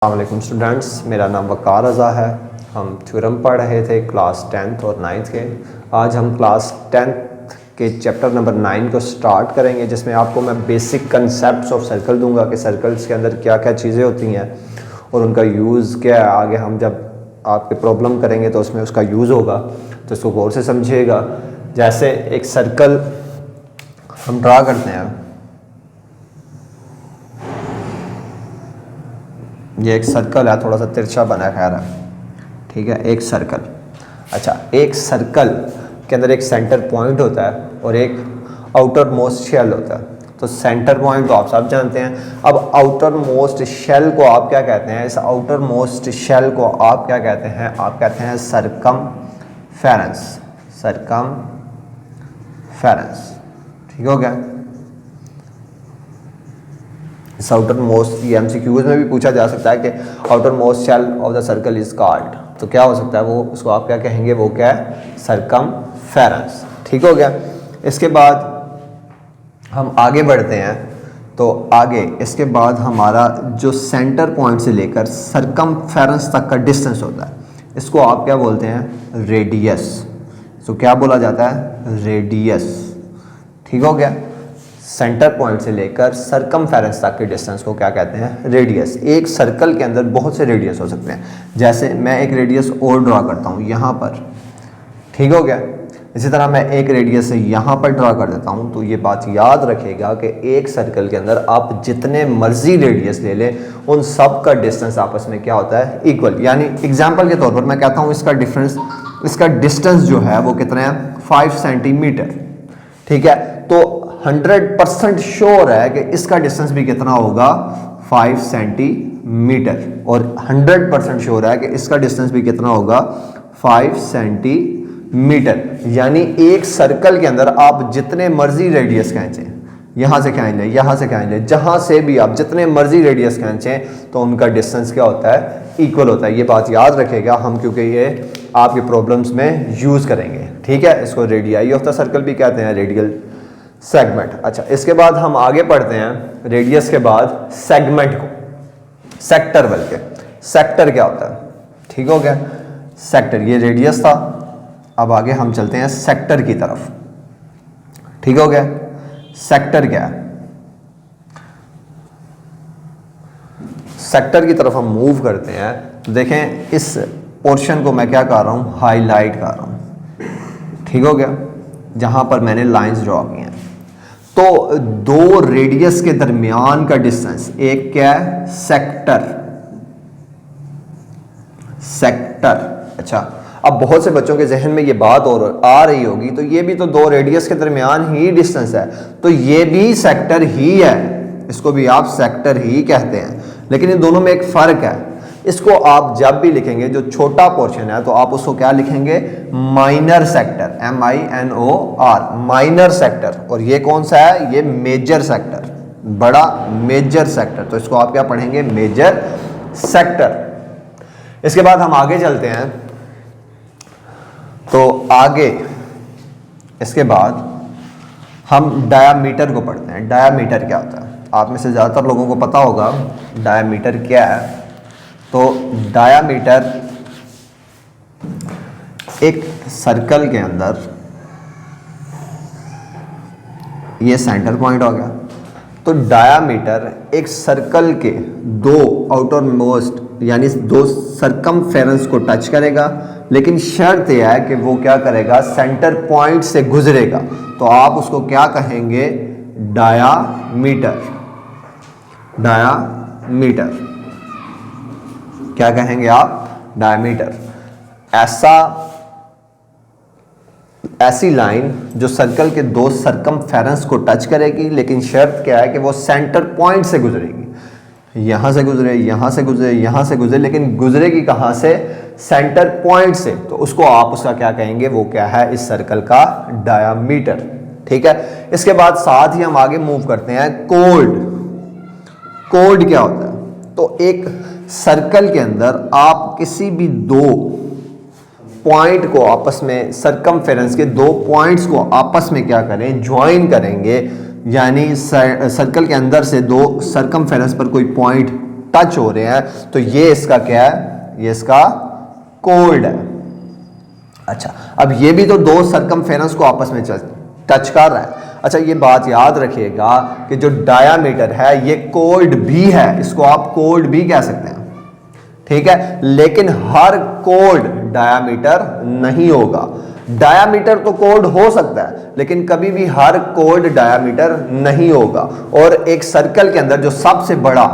अस्सलामुअलैकुम स्टूडेंट्स, मेरा नाम वक़ार रज़ा है। हम थ्योरम पढ़ रहे थे क्लास 10th और 9th के। आज हम क्लास 10th के चैप्टर नंबर 9 को स्टार्ट करेंगे, जिसमें आपको मैं बेसिक कंसेप्ट्स ऑफ सर्कल दूंगा कि सर्कल्स के अंदर क्या क्या चीज़ें होती हैं और उनका यूज़ क्या है। आगे हम जब आपके प्रॉब्लम करेंगे तो उसमें उसका यूज़ होगा, तो इसको गौर से समझिएगा। जैसे एक सर्कल हम ड्रा करते हैं, ये एक सर्कल है, थोड़ा सा तिरछा बना है, खैर है, ठीक है। एक सर्कल, अच्छा, एक सर्कल के अंदर एक सेंटर पॉइंट होता है और एक आउटर मोस्ट शेल होता है। तो सेंटर पॉइंट तो आप सब जानते हैं। अब आउटर मोस्ट शेल को आप क्या कहते हैं? इस आउटर मोस्ट शेल को आप क्या कहते हैं? आप कहते हैं सरकमफेरेंस। सरकमफेरेंस, ठीक हो गया। इस आउटर मोस्ट, ये एमसीक्यूज में भी पूछा जा सकता है कि outermost shell of the circle is called, तो क्या हो सकता है वो, उसको आप क्या कहेंगे? वो क्या है? सरकमफेरेंस, ठीक हो गया। इसके बाद हम आगे बढ़ते हैं, तो आगे इसके बाद हमारा जो सेंटर पॉइंट से लेकर सरकमफेरेंस तक का डिस्टेंस होता है, इसको आप क्या बोलते हैं? रेडियस। तो क्या बोला जाता है? रेडियस, ठीक हो गया। सेंटर पॉइंट से लेकर सरकमफेरेंस तक के डिस्टेंस को क्या कहते हैं? रेडियस। एक सर्कल के अंदर बहुत से रेडियस हो सकते हैं। जैसे मैं एक रेडियस और ड्रा करता हूँ यहाँ पर, ठीक हो गया। इसी तरह मैं एक रेडियस यहाँ पर ड्रा कर देता हूँ। तो ये बात याद रखेगा कि एक सर्कल के अंदर आप जितने मर्जी रेडियस ले लें, उन सब का डिस्टेंस आपस में क्या होता है? इक्वल। यानी एग्जाम्पल के तौर पर मैं कहता हूँ इसका डिस्टेंस जो है वो कितना है? 5 सेंटीमीटर, ठीक है। तो 100% श्योर है कि इसका डिस्टेंस भी कितना होगा? 5 सेंटीमीटर। और 100% श्योर है कि इसका डिस्टेंस भी कितना होगा? 5 सेंटीमीटर। यानी एक सर्कल के अंदर आप जितने मर्जी रेडियस खींचें, यहां से खींच लें, यहां से खींच लें, जहां से भी आप जितने मर्जी रेडियस खींचें, तो उनका डिस्टेंस क्या होता है? इक्वल होता है। ये बात याद रखेगा हम, क्योंकि ये आपके प्रॉब्लम्स में यूज करेंगे, ठीक है। इसको रेडियाई ऑफ द सर्कल भी कहते हैं, रेडियल सेगमेंट। अच्छा, इसके बाद हम आगे पढ़ते हैं रेडियस के बाद सेगमेंट को, सेक्टर। बल्कि सेक्टर क्या होता है? ठीक हो गया। सेक्टर, ये रेडियस था। अब आगे हम चलते हैं सेक्टर की तरफ, ठीक हो गया। सेक्टर क्या है? सेक्टर की तरफ हम मूव करते हैं, तो देखें इस पोर्शन को मैं क्या कर रहा हूं? हाईलाइट कर रहा हूं, ठीक हो गया, जहां पर मैंने लाइंस ड्रॉ की हैं। तो दो रेडियस के दरमियान का डिस्टेंस, एक क्या है? सेक्टर। सेक्टर, अच्छा। अब बहुत से बच्चों के जहन में ये बात और आ रही होगी, तो ये भी तो दो रेडियस के दरमियान ही डिस्टेंस है, तो ये भी सेक्टर ही है, इसको भी आप सेक्टर ही कहते हैं। लेकिन इन दोनों में एक फर्क है। इसको आप जब भी लिखेंगे, जो छोटा पोर्शन है, तो आप उसको क्या लिखेंगे? Minor sector, MINOR, minor sector. और ये कौन सा है? ये मेजर सेक्टर, बड़ा मेजर सेक्टर। तो इसको आप क्या पढ़ेंगे? Major sector. इसके बाद हम आगे चलते हैं, तो आगे इसके बाद हम डायामीटर को पढ़ते हैं। डायामीटर क्या होता है? आप में से ज़्यादातर लोगों को पता होगा डायामीटर क्या है। तो डायामीटर एक सर्कल के अंदर, ये सेंटर पॉइंट हो गया। तो डायामीटर एक सर्कल के दो आउटर मोस्ट यानी दो सरकमफेरेंस को टच करेगा, लेकिन शर्त यह है कि वो क्या करेगा? सेंटर पॉइंट से गुजरेगा। तो आप उसको क्या कहेंगे? डायामीटर। डायामीटर क्या कहेंगे आप? डायमीटर। ऐसी लाइन जो सर्कल के दो सरकमफेरेंस को टच करेगी, लेकिन शर्त क्या है कि वो सेंटर पॉइंट से गुजरेगी। यहां से गुजरे, यहां से गुजरे, यहां से गुजरे, लेकिन गुजरेगी कहां से? सेंटर पॉइंट से। तो उसको आप उसका क्या कहेंगे? वो क्या है? इस सर्कल का डायमीटर, ठीक है। इसके बाद साथ ही हम आगे मूव करते हैं। कोड। कोड क्या होता है? तो एक सर्कल के अंदर आप किसी भी दो पॉइंट को आपस में, सरकमफेरेंस के दो पॉइंट्स को आपस में क्या करें? ज्वाइन करेंगे। यानी सर्कल के अंदर से दो सरकमफेरेंस पर कोई पॉइंट टच हो रहे हैं, तो ये इसका क्या है, ये इसका कोड है। अच्छा, अब ये भी तो दो सरकमफेरेंस को आपस में टच कर रहा है। अच्छा, ये बात याद रखिएगा कि जो डायामीटर है ये कोड भी है, इसको आप कोड भी कह सकते हैं, ठीक है, लेकिन हर कोड डायामीटर नहीं होगा। डायामीटर तो कोड हो सकता है, लेकिन कभी भी हर कोड डायामीटर नहीं होगा। और एक सर्कल के अंदर जो सबसे बड़ा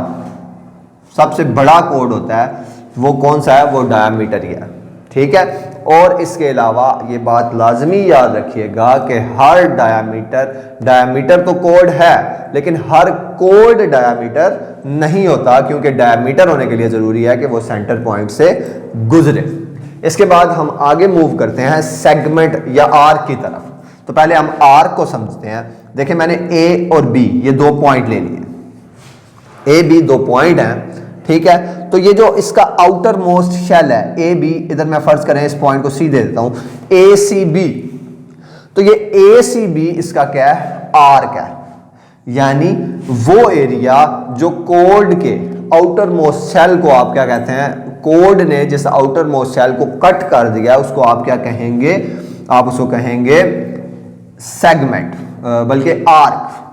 कोड होता है वो कौन सा है, वो डायामीटर ही है, ठीक है। और इसके अलावा ये बात लाजमी याद रखिएगा कि हर डायामीटर तो कोड है, लेकिन हर कोड डायामीटर नहीं होता, क्योंकि डायामीटर होने के लिए जरूरी है कि वो सेंटर पॉइंट से गुजरे। इसके बाद हम आगे मूव करते हैं सेगमेंट या आर्क की तरफ। तो पहले हम आर्क को समझते हैं। देखिए, मैंने ए और बी ये दो पॉइंट ले लिए, ए बी दो पॉइंट हैं, ठीक है। तो ये जो इसका आउटर मोस्ट शेल है ए बी, इधर मैं फर्ज करें इस पॉइंट को सी दे देता हूं, ए सी बी, तो ये ए सी बी इसका क्या है, आर्क है, यानी वो एरिया जो कोड के आउटर मोस्ट शेल को आप क्या कहते हैं, कोड ने जिस आउटर मोस्ट शेल को कट कर दिया उसको आप क्या कहेंगे, आप उसको कहेंगे सेगमेंट, बल्कि आर्क।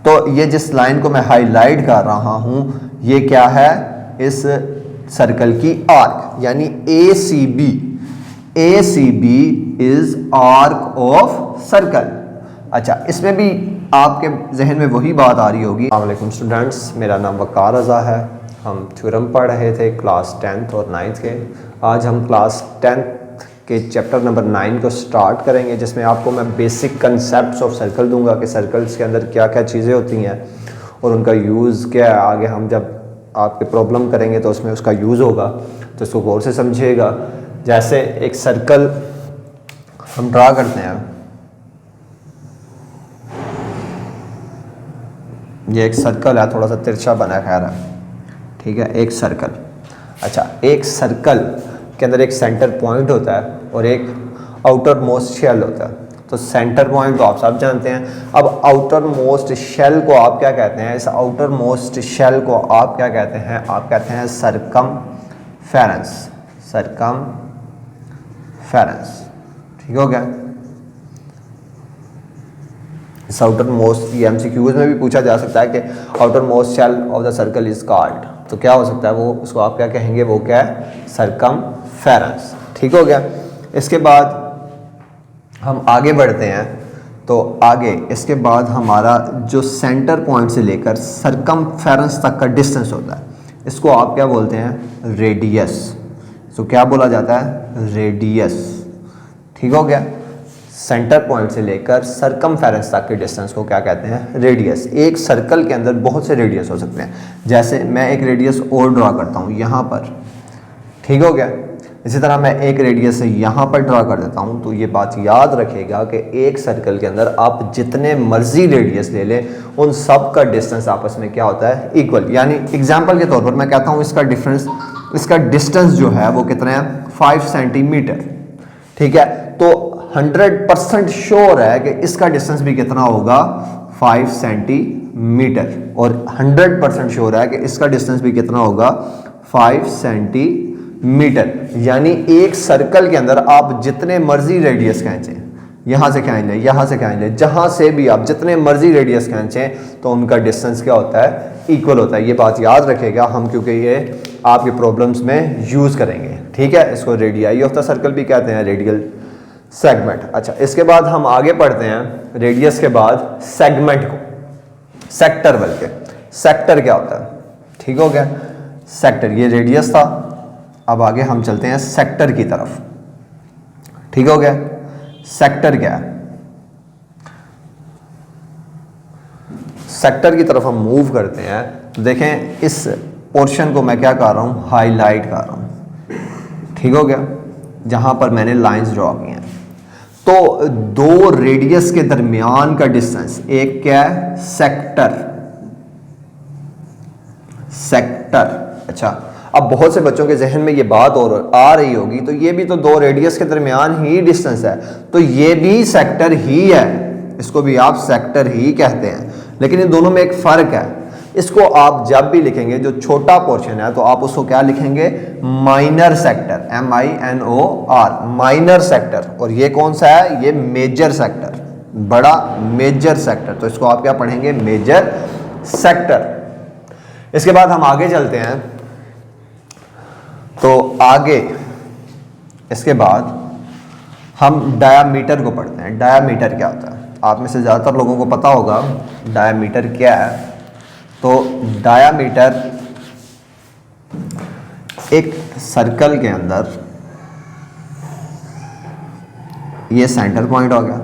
तो ये जिस लाइन को मैं हाईलाइट कर रहा हूं ये क्या है, इस सर्कल की आर्क, यानी A C B is arc of circle. अच्छा, इसमें भी आपके जहन में वही बात आ रही होगी। अस्सलाम वालेकुम स्टूडेंट्स, मेरा नाम वकार रज़ा है। हम थ्योरम पढ़ रहे थे क्लास 10th और 9th के। आज हम क्लास 10th के चैप्टर नंबर 9 को स्टार्ट करेंगे, जिसमें आपको मैं बेसिक कंसेप्ट्स ऑफ सर्कल दूंगा कि सर्कल्स के अंदर क्या क्या चीज़ें होती हैं और उनका यूज़ क्या है। आगे हम जब आपके प्रॉब्लम करेंगे तो उसमें उसका यूज़ होगा, तो इसको गौर से समझिएगा। जैसे एक सर्कल हम ड्रा करते हैं, ये एक सर्कल है, थोड़ा सा तिरछा बना खैर है, ठीक है, एक सर्कल। अच्छा, एक सर्कल के अंदर एक सेंटर पॉइंट होता है और एक आउटर मोस्ट शेल होता है। तो सेंटर पॉइंट तो आप सब जानते हैं। अब आउटर मोस्ट शेल को आप क्या कहते हैं, इस आउटर मोस्ट शेल को आप क्या कहते हैं, आप कहते हैं सरकमफेरेंस, ठीक हो गया। इस आउटर मोस्ट, ये एमसीक्यूज में भी पूछा जा सकता है कि outermost shell of the circle is called, तो क्या हो सकता है, वो उसको आप क्या कहेंगे, वो क्या है, सरकमफेरेंस, ठीक हो गया। इसके बाद हम आगे बढ़ते हैं, तो आगे इसके बाद हमारा जो सेंटर पॉइंट से लेकर सरकमफेरेंस तक का डिस्टेंस होता है, इसको आप क्या बोलते हैं, रेडियस। तो क्या बोला जाता है, रेडियस, ठीक हो गया। सेंटर पॉइंट से लेकर सरकमफेरेंस तक के डिस्टेंस को क्या कहते हैं, रेडियस। एक सर्कल के अंदर बहुत से रेडियस हो सकते हैं, जैसे मैं एक रेडियस और ड्रा करता हूँ यहाँ पर, ठीक हो गया। इसी तरह मैं एक रेडियस यहाँ पर ड्रा कर देता हूँ। तो ये बात याद रखेगा कि एक सर्कल के अंदर आप जितने मर्जी रेडियस ले लें, उन सब का डिस्टेंस आपस में क्या होता है, इक्वल। यानी एग्जाम्पल के तौर पर मैं कहता हूँ इसका डिस्टेंस जो है वो कितना है, 5 सेंटीमीटर, ठीक है। तो 100% श्योर है कि इसका डिस्टेंस भी कितना होगा, 5 सेंटीमीटर, और 100% श्योर है कि इसका डिस्टेंस भी कितना होगा, 5 सेंटीमीटर। यानी एक सर्कल के अंदर आप जितने मर्जी रेडियस खींचें, यहाँ से खींच लें, यहाँ से खींच लें, जहाँ से भी आप जितने मर्जी रेडियस खींचें, तो उनका डिस्टेंस क्या होता है, इक्वल होता है। ये बात याद रखेगा हम, क्योंकि ये आपके प्रॉब्लम्स में यूज़ करेंगे, ठीक है। इसको रेडियाई ऑफ द सर्कल भी कहते हैं, रेडियल सेगमेंट। अच्छा, इसके बाद हम आगे पढ़ते हैं रेडियस के बाद सेगमेंट को, सेक्टर, बल्कि सेक्टर क्या होता है, ठीक हो गया। सेक्टर, ये रेडियस था, अब आगे हम चलते हैं सेक्टर की तरफ, ठीक हो गया। सेक्टर क्या है, सेक्टर की तरफ हम मूव करते हैं। तो देखें, इस पोर्शन को मैं क्या कर रहा हूं, हाईलाइट कर रहा हूं, ठीक हो गया, जहां पर मैंने लाइंस ड्रॉ की हैं। तो दो रेडियस के दरमियान का डिस्टेंस, एक क्या है, सेक्टर। अच्छा, अब बहुत से बच्चों के जहन में ये बात और आ रही होगी, तो ये भी तो दो रेडियस के दरमियान ही डिस्टेंस है, तो ये भी सेक्टर ही है, इसको भी आप सेक्टर ही कहते हैं। लेकिन इन दोनों में एक फ़र्क है, इसको आप जब भी लिखेंगे जो छोटा पोर्शन है तो आप उसको क्या लिखेंगे, minor sector, MINOR, minor sector. और ये कौन सा है, ये मेजर सेक्टर, बड़ा मेजर सेक्टर। तो इसको आप क्या पढ़ेंगे, मेजर सेक्टर। इसके बाद हम आगे चलते हैं। तो आगे इसके बाद हम डायामीटर को पढ़ते हैं। डायामीटर क्या होता है, आप में से ज़्यादातर लोगों को पता होगा डायामीटर क्या है। तो डायामीटर एक सर्कल के अंदर, ये सेंटर पॉइंट हो गया।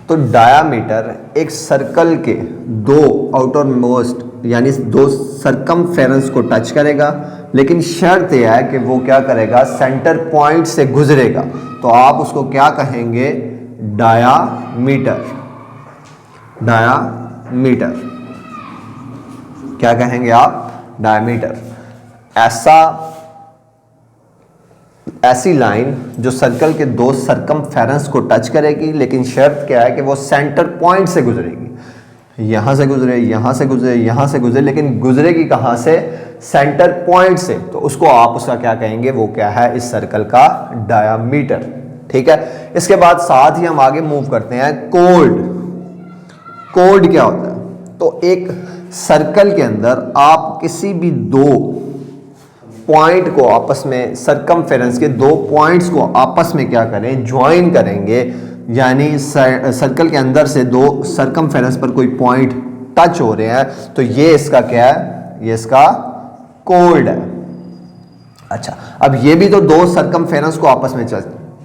तो डायामीटर एक सर्कल के दो आउटर मोस्ट यानी दो सरकमफेरेंस को टच करेगा, लेकिन शर्त यह है कि वो क्या करेगा, सेंटर पॉइंट से गुजरेगा। तो आप उसको क्या कहेंगे, डायामीटर। डायामीटर क्या कहेंगे आप, डायामीटर। ऐसी लाइन जो सर्कल के दो सरकमफेरेंस को टच करेगी, लेकिन शर्त क्या है कि वो सेंटर पॉइंट से गुजरेगी। यहां से गुजरे, यहां से गुजरे, यहां से गुजरे, लेकिन गुजरेगी कहां से, सेंटर पॉइंट से। तो उसको आप उसका क्या कहेंगे, वो क्या है, इस सर्कल का डायामीटर। ठीक है। इसके बाद साथ ही हम आगे मूव करते हैं, कोड। कोड क्या होता है, तो एक सर्कल के अंदर आप किसी भी दो पॉइंट को आपस में, सरकमफेरेंस के दो पॉइंट्स को आपस में क्या करें, ज्वाइन करेंगे। यानी सर्कल के अंदर से दो सरकमफेरेंस पर कोई पॉइंट टच हो रहे हैं, तो ये इसका क्या है, ये इसका कोड है। अच्छा, अब ये भी तो दो सरकमफेरेंस को आपस में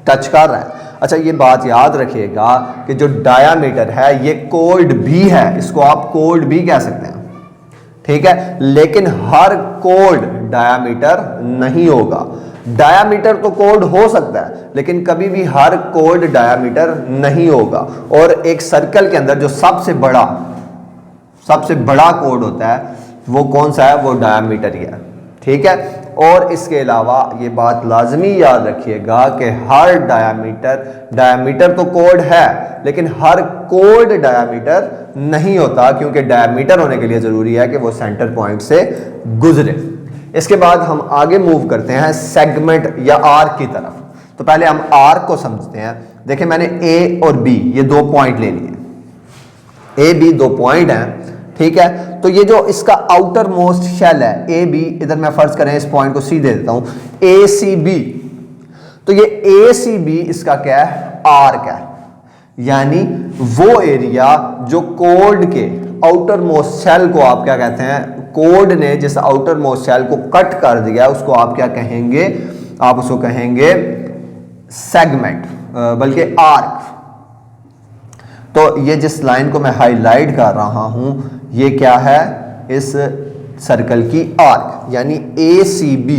टच कर रहा है। अच्छा, ये बात याद रखिएगा कि जो डायामीटर है ये कोड भी है, इसको आप कोड भी कह सकते हैं। ठीक है, लेकिन हर कोड डायामीटर नहीं होगा। डायामीटर तो कोड हो सकता है, लेकिन कभी भी हर कोड डायामीटर नहीं होगा। और एक सर्कल के अंदर जो सबसे बड़ा कोड होता है वो कौन सा है, वो डायामीटर ही है। ठीक है। और इसके अलावा ये बात लाजमी याद रखिएगा कि हर डायामीटर तो कोड है, लेकिन हर कोड डायामीटर नहीं होता, क्योंकि डायामीटर होने के लिए जरूरी है कि वो सेंटर पॉइंट से गुजरे। इसके बाद हम आगे मूव करते हैं सेगमेंट या आर्क की तरफ। तो पहले हम आर्क को समझते हैं। देखिए, मैंने ए और बी ये दो पॉइंट ले लिए, ए बी दो पॉइंट हैं। ठीक है। तो ये जो इसका आउटर मोस्ट शेल है, ए बी, इधर मैं फर्ज करें इस पॉइंट को सी दे देता हूं, ए सी बी। तो ये ए सी बी इसका क्या है, आर्क है। यानी वो एरिया जो कोड के आउटर मोस्ट शेल को आप क्या कहते हैं, कोड ने जिस आउटर मोस्ट शेल को कट कर दिया उसको आप क्या कहेंगे, आप उसको कहेंगे सेगमेंट, बल्कि आर्क। तो ये जिस लाइन को मैं हाईलाइट कर रहा हूं ये क्या है, इस सर्कल की आर्क, यानी ए सी बी।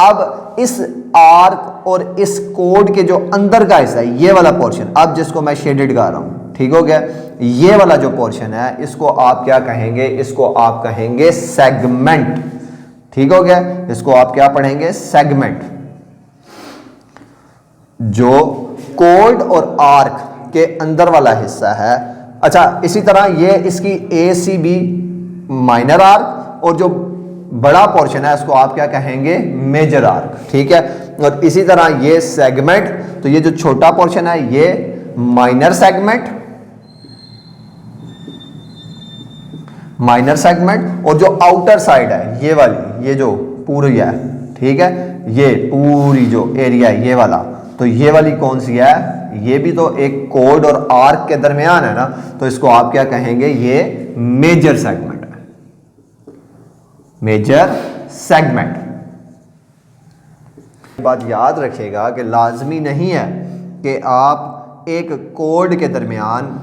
अब इस आर्क और इस कोड के जो अंदर का हिस्सा है, ये वाला पोर्शन, अब जिसको मैं शेडेड कर रहा हूं, ठीक हो गया, ये वाला जो पोर्शन है इसको आप क्या कहेंगे, इसको आप कहेंगे सेगमेंट। ठीक हो गया, इसको आप क्या पढ़ेंगे, सेगमेंट। जो कोड और आर्क के अंदर वाला हिस्सा है। अच्छा, इसी तरह ये इसकी ए सी बी माइनर आर्क, और जो बड़ा पोर्शन है इसको आप क्या कहेंगे, मेजर आर्क। ठीक है। और इसी तरह ये सेगमेंट, तो ये जो छोटा पोर्शन है ये माइनर सेगमेंट, और जो आउटर साइड है ये वाली, ये जो पूरी है, ठीक है, ये पूरी जो एरिया है ये वाला, तो ये वाली कौन सी है, ये भी तो एक कोड और आर्क के दरमियान है ना, तो इसको आप क्या कहेंगे, ये मेजर सेगमेंट है, मेजर सेगमेंट। बात याद रखिएगा कि लाजमी नहीं है कि आप एक कोड के दरमियान,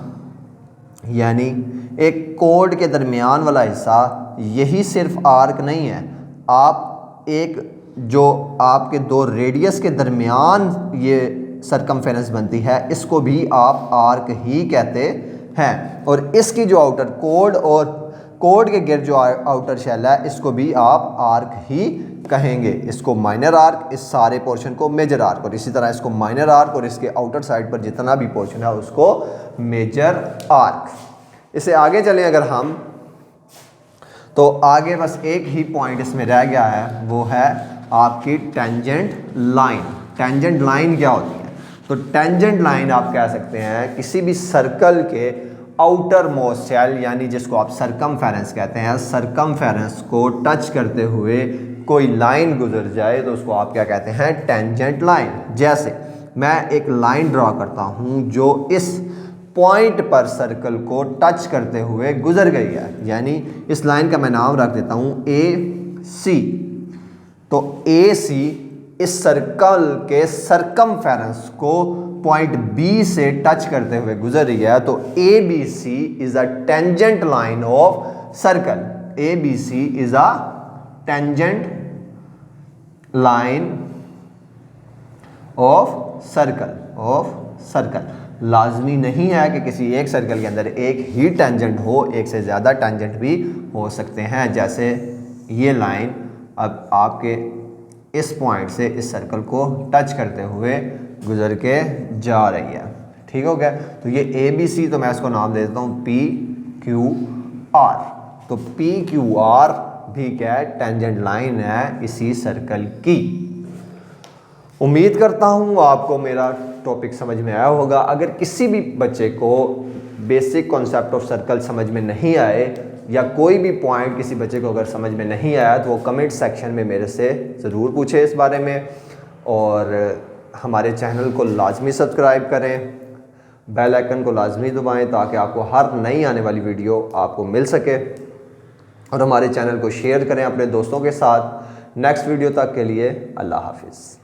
यानी एक कोड के दरमियान वाला हिस्सा, यही सिर्फ आर्क नहीं है, आप एक जो आपके दो रेडियस के दरमियान ये सरकमफेरेंस बनती है, इसको भी आप आर्क ही कहते हैं। और इसकी जो आउटर कोड और कोड के गिर्द जो आउटर शेल है, इसको भी आप आर्क ही कहेंगे। इसको माइनर आर्क, इस सारे पोर्शन को मेजर आर्क, और इसी तरह इसको माइनर आर्क, और इसके आउटर साइड पर जितना भी पोर्शन है उसको मेजर आर्क। इससे आगे चलें अगर हम, तो आगे बस एक ही पॉइंट इसमें रह गया है, वो है आपकी टेंजेंट लाइन। टेंजेंट लाइन क्या होती है? तो टेंजेंट लाइन आप कह सकते हैं किसी भी सर्कल के आउटर मोस्ट सेल, यानी जिसको आप सरकमफेरेंस कहते हैं, सरकमफेरेंस को टच करते हुए कोई लाइन गुजर जाए तो उसको आप क्या कहते हैं? Tangent line. जैसे मैं एक लाइन ड्रॉ करता हूं जो इस पॉइंट पर सर्कल को टच करते हुए गुजर गई है, यानी इस लाइन का मैं नाम रख देता हूं AC। तो AC इस सर्कल के सरकमफेरेंस को पॉइंट B से टच करते हुए गुजर रही है, तो ABC is a tangent line of circle. ABC is a tangent line of circle. लाजमी नहीं है कि किसी एक सर्कल के अंदर एक ही टेंजेंट हो, एक से ज़्यादा टेंजेंट भी हो सकते हैं। जैसे ये लाइन अब आपके इस पॉइंट से इस सर्कल को टच करते हुए गुजर के जा रही है। ठीक हो गया? तो ये ABC, तो मैं इसको नाम दे देता हूँ PQR। तो PQR भी क्या है? टेंजेंट लाइन है इसी सर्कल की। उम्मीद करता हूँ आपको मेरा टॉपिक समझ में आया होगा। अगर किसी भी बच्चे को बेसिक कॉन्सेप्ट ऑफ सर्कल समझ में नहीं आए, या कोई भी पॉइंट किसी बच्चे को अगर समझ में नहीं आया, तो वो कमेंट सेक्शन में मेरे से ज़रूर पूछे इस बारे में। और हमारे चैनल को लाजमी सब्सक्राइब करें, बेल आइकन को लाजमी दबाएं ताकि आपको हर नई आने वाली वीडियो आपको मिल सके। और हमारे चैनल को शेयर करें अपने दोस्तों के साथ। नेक्स्ट वीडियो तक के लिए अल्लाह हाफिज़।